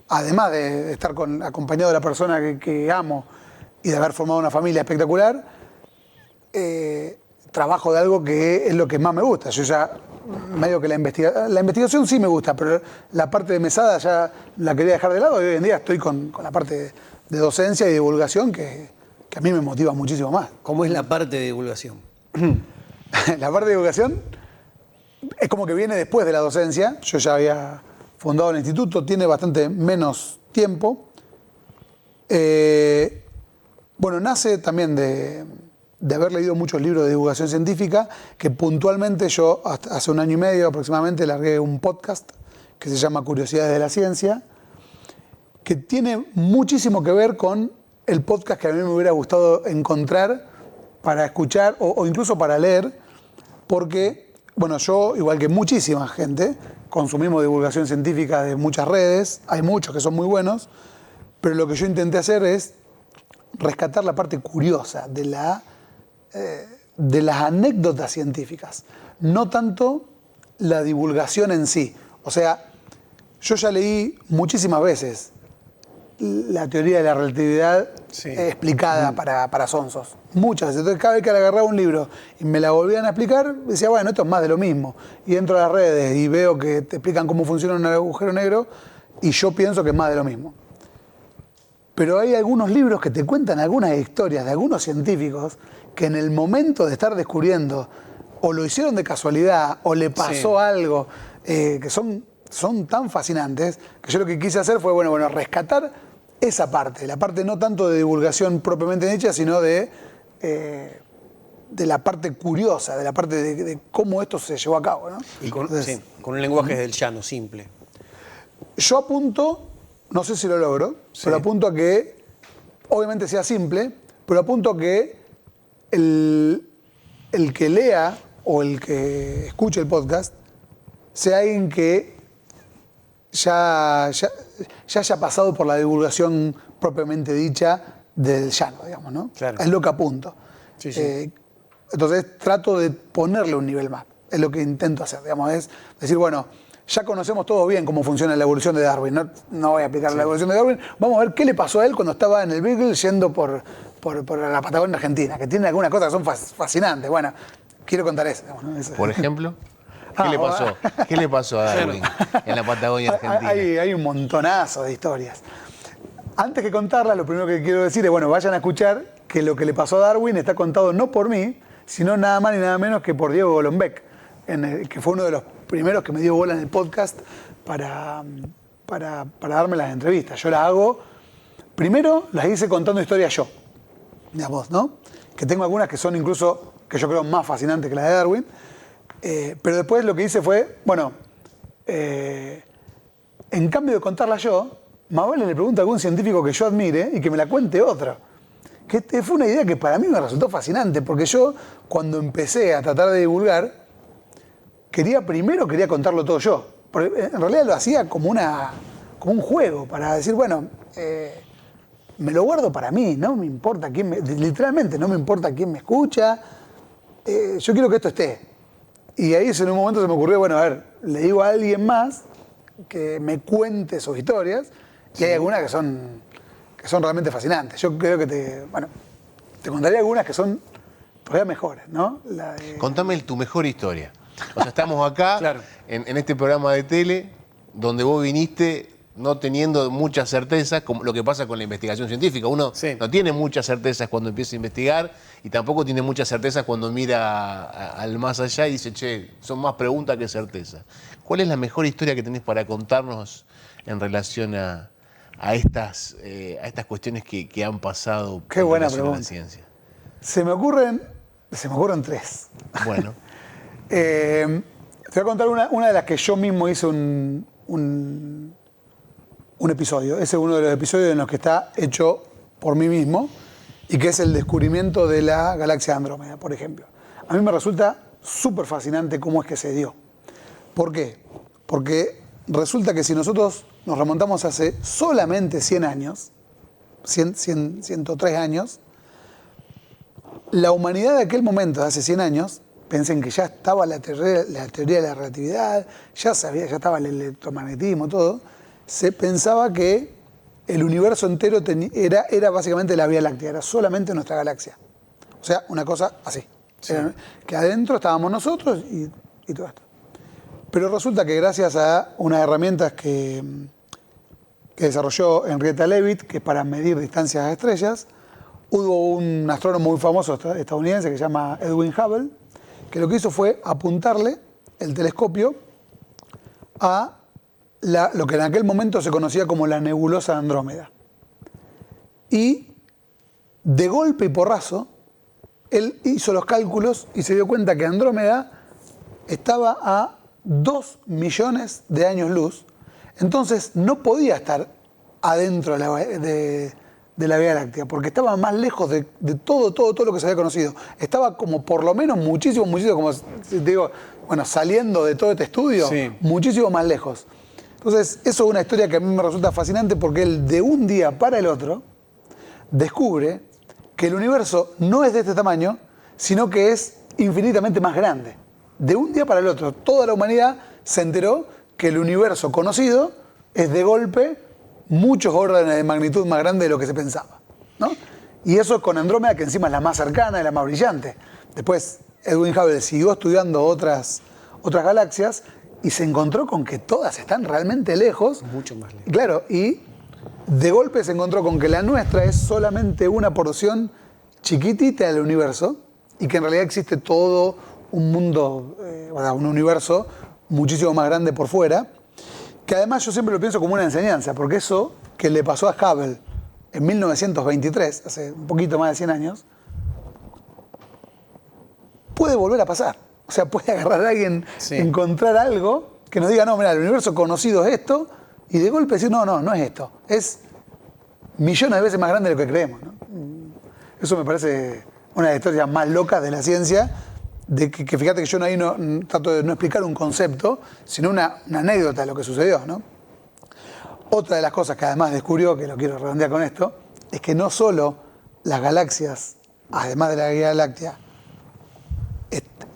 además de estar acompañado de la persona que amo y de haber formado una familia espectacular, trabajo de algo que es lo que más me gusta. Yo ya medio que la investigación sí me gusta, pero la parte de mesada ya la quería dejar de lado y hoy en día estoy con la parte de docencia y divulgación que a mí me motiva muchísimo más. ¿Cómo es la parte de divulgación? La parte de divulgación es como que viene después de la docencia. Yo ya había fundado el instituto, tiene bastante menos tiempo. Bueno, nace también de haber leído muchos libros de divulgación científica, que puntualmente yo hace 1 año y medio aproximadamente largué un podcast que se llama Curiosidades de la Ciencia, que tiene muchísimo que ver con el podcast que a mí me hubiera gustado encontrar para escuchar o incluso para leer, porque, bueno, yo, igual que muchísima gente, consumimos divulgación científica de muchas redes, hay muchos que son muy buenos, pero lo que yo intenté hacer es rescatar la parte curiosa de las anécdotas científicas, no tanto la divulgación en sí. O sea, yo ya leí muchísimas veces la teoría de la relatividad explicada para sonsos, muchas veces. Entonces cada vez que agarraba un libro y me la volvían a explicar, decía, bueno, esto es más de lo mismo. Y entro a las redes y veo que te explican cómo funciona un agujero negro y yo pienso que es más de lo mismo. Pero hay algunos libros que te cuentan algunas historias de algunos científicos que en el momento de estar descubriendo o lo hicieron de casualidad o le pasó algo, que son tan fascinantes, que yo lo que quise hacer fue, bueno, rescatar esa parte, la parte no tanto de divulgación propiamente dicha, sino de la parte curiosa, de la parte de cómo esto se llevó a cabo, ¿no? Y con un lenguaje del llano, simple. Yo apunto, no sé si lo logro, pero apunto a que, obviamente sea simple, pero apunto a que el que lea o el que escuche el podcast sea alguien que ya haya pasado por la divulgación propiamente dicha del llano, digamos, ¿no? Claro. Es lo que apunto. Sí. Entonces trato de ponerle un nivel más. Es lo que intento hacer, digamos, es decir, bueno, ya conocemos todo bien cómo funciona la evolución de Darwin. No voy a explicar la evolución de Darwin. Vamos a ver qué le pasó a él cuando estaba en el Beagle yendo por la Patagonia Argentina, que tiene algunas cosas que son fascinantes. Bueno, quiero contar eso. Digamos, ¿no? Por ejemplo, ¿qué le pasó? ¿Qué le pasó a Darwin en la Patagonia Argentina? Hay un montonazo de historias. Antes que contarlas, lo primero que quiero decir es, bueno, vayan a escuchar que lo que le pasó a Darwin está contado no por mí, sino nada más ni nada menos que por Diego Golombek, que fue uno de los primeros que me dio bola en el podcast para darme las entrevistas. Yo las hago, primero las hice contando historias yo, digamos, ¿no? Que tengo algunas que son incluso, que yo creo más fascinantes que las de Darwin, pero después lo que hice fue, bueno, en cambio de contarlas yo, más vale le pregunto a algún científico que yo admire y que me la cuente otro. Que fue una idea que para mí me resultó fascinante, porque yo, cuando empecé a tratar de divulgar, primero quería contarlo todo yo. Porque en realidad lo hacía como un juego, para decir, bueno, me lo guardo para mí, no me importa literalmente no me importa quién me escucha, yo quiero que esto esté. Y ahí en un momento se me ocurrió, bueno, a ver, le digo a alguien más que me cuente sus historias, y hay algunas que son realmente fascinantes. Yo creo que te contaría algunas que son todavía mejores, ¿no? Contame tu mejor historia. O sea, estamos acá Claro. en este programa de tele donde vos viniste no teniendo muchas certezas, como lo que pasa con la investigación científica. Uno Sí. no tiene muchas certezas cuando empieza a investigar y tampoco tiene muchas certezas cuando mira al más allá y dice, che, son más preguntas que certezas. ¿Cuál es la mejor historia que tenés para contarnos en relación a estas cuestiones que han pasado Qué en buena relación a la pregunta. ciencia? Se me ocurren 3. Bueno, Te voy a contar una de las que yo mismo hice un episodio. Ese es uno de los episodios en los que está hecho por mí mismo y que es el descubrimiento de la galaxia de Andrómeda, por ejemplo. A mí me resulta súper fascinante cómo es que se dio. ¿Por qué? Porque resulta que si nosotros nos remontamos hace solamente 100 años, 103 años, la humanidad de aquel momento, de hace 100 años, piensen que ya estaba la teoría de la relatividad, ya estaba el electromagnetismo, todo. Se pensaba que el universo entero era básicamente la Vía Láctea, era solamente nuestra galaxia. O sea, una cosa así. Sí. Que adentro estábamos nosotros y todo esto. Pero resulta que gracias a unas herramientas que desarrolló Henrietta Leavitt, que es para medir distancias a estrellas, hubo un astrónomo muy famoso estadounidense que se llama Edwin Hubble, que lo que hizo fue apuntarle el telescopio a lo que en aquel momento se conocía como la nebulosa de Andrómeda. Y de golpe y porrazo, él hizo los cálculos y se dio cuenta que Andrómeda estaba a 2 millones de años luz, entonces no podía estar adentro de la Vía Láctea, porque estaba más lejos de todo lo que se había conocido. Estaba como por lo menos muchísimo, como te digo, bueno, saliendo de todo este estudio, Sí. muchísimo más lejos. Entonces, eso es una historia que a mí me resulta fascinante porque él de un día para el otro descubre que el universo no es de este tamaño, sino que es infinitamente más grande. De un día para el otro, toda la humanidad se enteró que el universo conocido es de golpe muchos órdenes de magnitud más grande de lo que se pensaba, ¿no? Y eso con Andrómeda, que encima es la más cercana y la más brillante. Después Edwin Hubble siguió estudiando otras galaxias y se encontró con que todas están realmente lejos. Mucho más lejos. Claro, y de golpe se encontró con que la nuestra es solamente una porción chiquitita del universo y que en realidad existe todo un mundo, un universo muchísimo más grande por fuera, que además yo siempre lo pienso como una enseñanza, porque eso que le pasó a Hubble en 1923, hace un poquito más de 100 años, puede volver a pasar. O sea, puede agarrar a alguien, Sí. encontrar algo que nos diga, no, mira, el universo conocido es esto, y de golpe decir, no es esto, es millones de veces más grande de lo que creemos, ¿no? Eso me parece una de las historias más locas de la ciencia, de que fíjate que yo ahí no trato de no explicar un concepto, sino una anécdota de lo que sucedió, ¿no? Otra de las cosas que además descubrió, que lo quiero redondear con esto, es que no solo las galaxias, además de la Vía Láctea,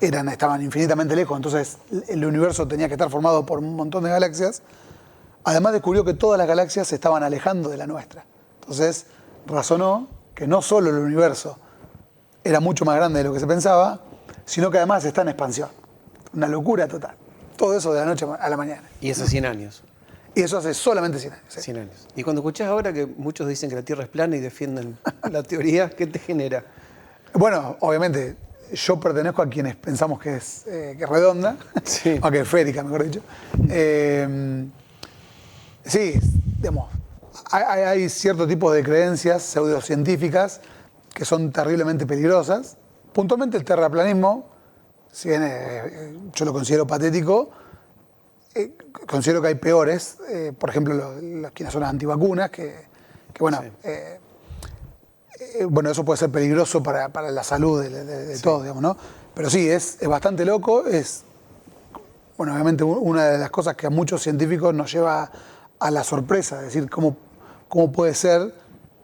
estaban infinitamente lejos, entonces el universo tenía que estar formado por un montón de galaxias. Además descubrió que todas las galaxias se estaban alejando de la nuestra. Entonces razonó que no solo el universo era mucho más grande de lo que se pensaba, sino que además está en expansión. Una locura total. Todo eso de la noche a la mañana. Y hace 100 años. Y eso hace solamente 100 años. ¿sí? 100 años. Y cuando escuchás ahora que muchos dicen que la Tierra es plana y defienden la teoría, ¿qué te genera? Bueno, obviamente, yo pertenezco a quienes pensamos que es redonda, Sí. o que es esférica, mejor dicho. Sí, digamos, hay cierto tipo de creencias pseudocientíficas que son terriblemente peligrosas. Puntualmente el terraplanismo, si bien yo lo considero patético, considero que hay peores, por ejemplo, quienes son las antivacunas, que bueno, bueno, eso puede ser peligroso para la salud de todos, digamos, ¿no? Pero sí, es bastante loco, bueno, obviamente una de las cosas que a muchos científicos nos lleva a la sorpresa, es decir, cómo puede ser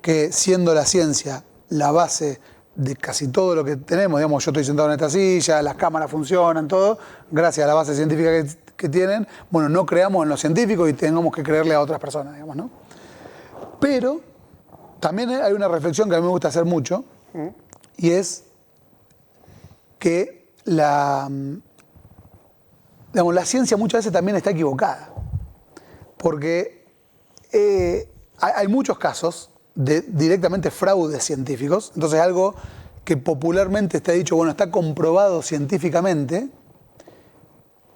que siendo la ciencia la base de casi todo lo que tenemos, digamos, yo estoy sentado en esta silla, las cámaras funcionan, todo, gracias a la base científica que tienen, bueno, no creamos en los científicos y tengamos que creerle a otras personas, digamos, ¿no? Pero también hay una reflexión que a mí me gusta hacer mucho, y es que la ciencia muchas veces también está equivocada. Porque hay muchos casos de directamente fraudes científicos. Entonces algo que popularmente está dicho, bueno, está comprobado científicamente,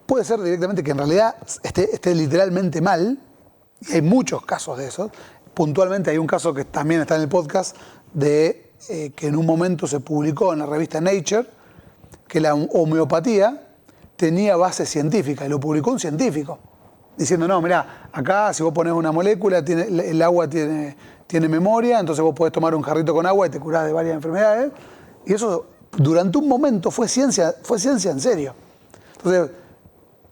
puede ser directamente que en realidad esté literalmente mal. Y hay muchos casos de esos. Puntualmente hay un caso que también está en el podcast de que en un momento se publicó en la revista Nature que la homeopatía tenía base científica y lo publicó un científico. Diciendo, no, mirá, acá si vos pones una molécula, el agua tiene memoria, entonces vos podés tomar un jarrito con agua y te curás de varias enfermedades. Y eso durante un momento fue ciencia en serio. Entonces,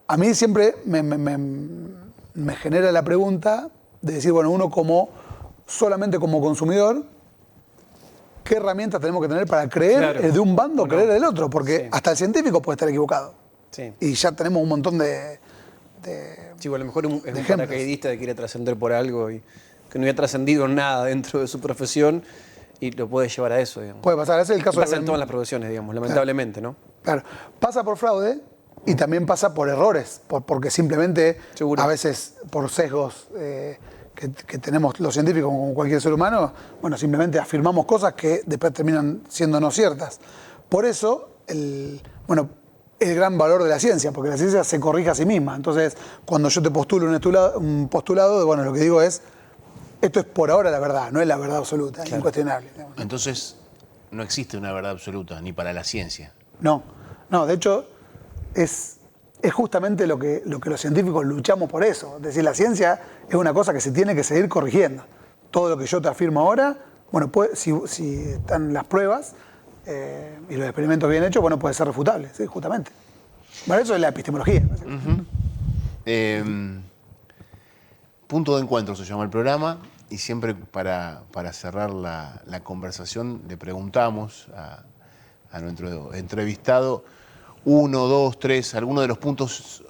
a mí siempre me genera la pregunta de decir, bueno, uno solamente como consumidor, ¿qué herramientas tenemos que tener para creer de un bando o creer del otro? Porque hasta el científico puede estar equivocado. Sí. Y ya tenemos un montón de sí, a lo mejor es un paracaidista que quiere trascender por algo y que no había trascendido nada dentro de su profesión y lo puede llevar a eso, digamos. Puede pasar, ese es el caso. Pasa en todas las profesiones, digamos, lamentablemente, ¿no? Claro, pasa por fraude y también pasa por errores, porque simplemente a veces por sesgos que tenemos los científicos como cualquier ser humano, bueno, simplemente afirmamos cosas que después terminan siendo no ciertas. Por eso, el gran valor de la ciencia, porque la ciencia se corrige a sí misma. Entonces, cuando yo te postulo un postulado, bueno, lo que digo es, esto es por ahora la verdad, no es la verdad absoluta, incuestionable. Entonces, no existe una verdad absoluta, ni para la ciencia. No, de hecho, es justamente lo que los científicos luchamos por eso. Es decir, la ciencia es una cosa que se tiene que seguir corrigiendo. Todo lo que yo te afirmo ahora, bueno, si están las pruebas, y los experimentos bien hechos, bueno, puede ser refutable, sí, justamente. Bueno, eso es la epistemología. Punto de encuentro se llama el programa y siempre para cerrar la conversación le preguntamos a nuestro entrevistado 1, 2, 3, alguno de los puntos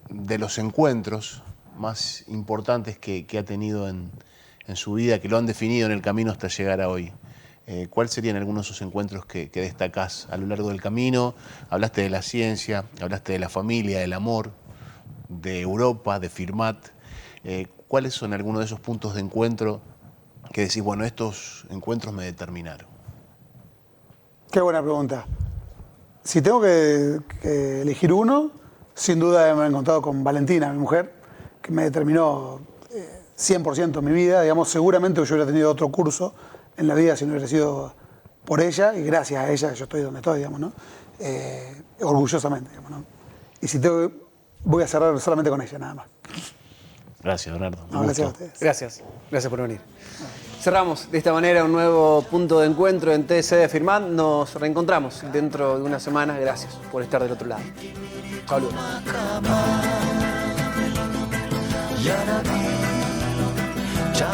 de los encuentros más importantes que ha tenido en su vida, que lo han definido en el camino hasta llegar a hoy. ¿Cuáles serían algunos de esos encuentros que destacás a lo largo del camino? Hablaste de la ciencia, hablaste de la familia, del amor, de Europa, de Firmat. ¿Cuáles son algunos de esos puntos de encuentro que decís, bueno, estos encuentros me determinaron? Qué buena pregunta. Si tengo que elegir uno, sin duda me he encontrado con Valentina, mi mujer, que me determinó 100% mi vida. Digamos, seguramente yo hubiera tenido otro curso en la vida si no hubiera sido por ella, y gracias a ella yo estoy donde estoy, digamos, ¿no? Orgullosamente, digamos, ¿no? Y si voy a cerrar solamente con ella, nada más. Gracias, Bernardo. No, gracias a ustedes. Gracias por venir. Cerramos de esta manera un nuevo punto de encuentro en TC de Firmat. Nos reencontramos dentro de una semana. Gracias por estar del otro lado. Saludos. Ya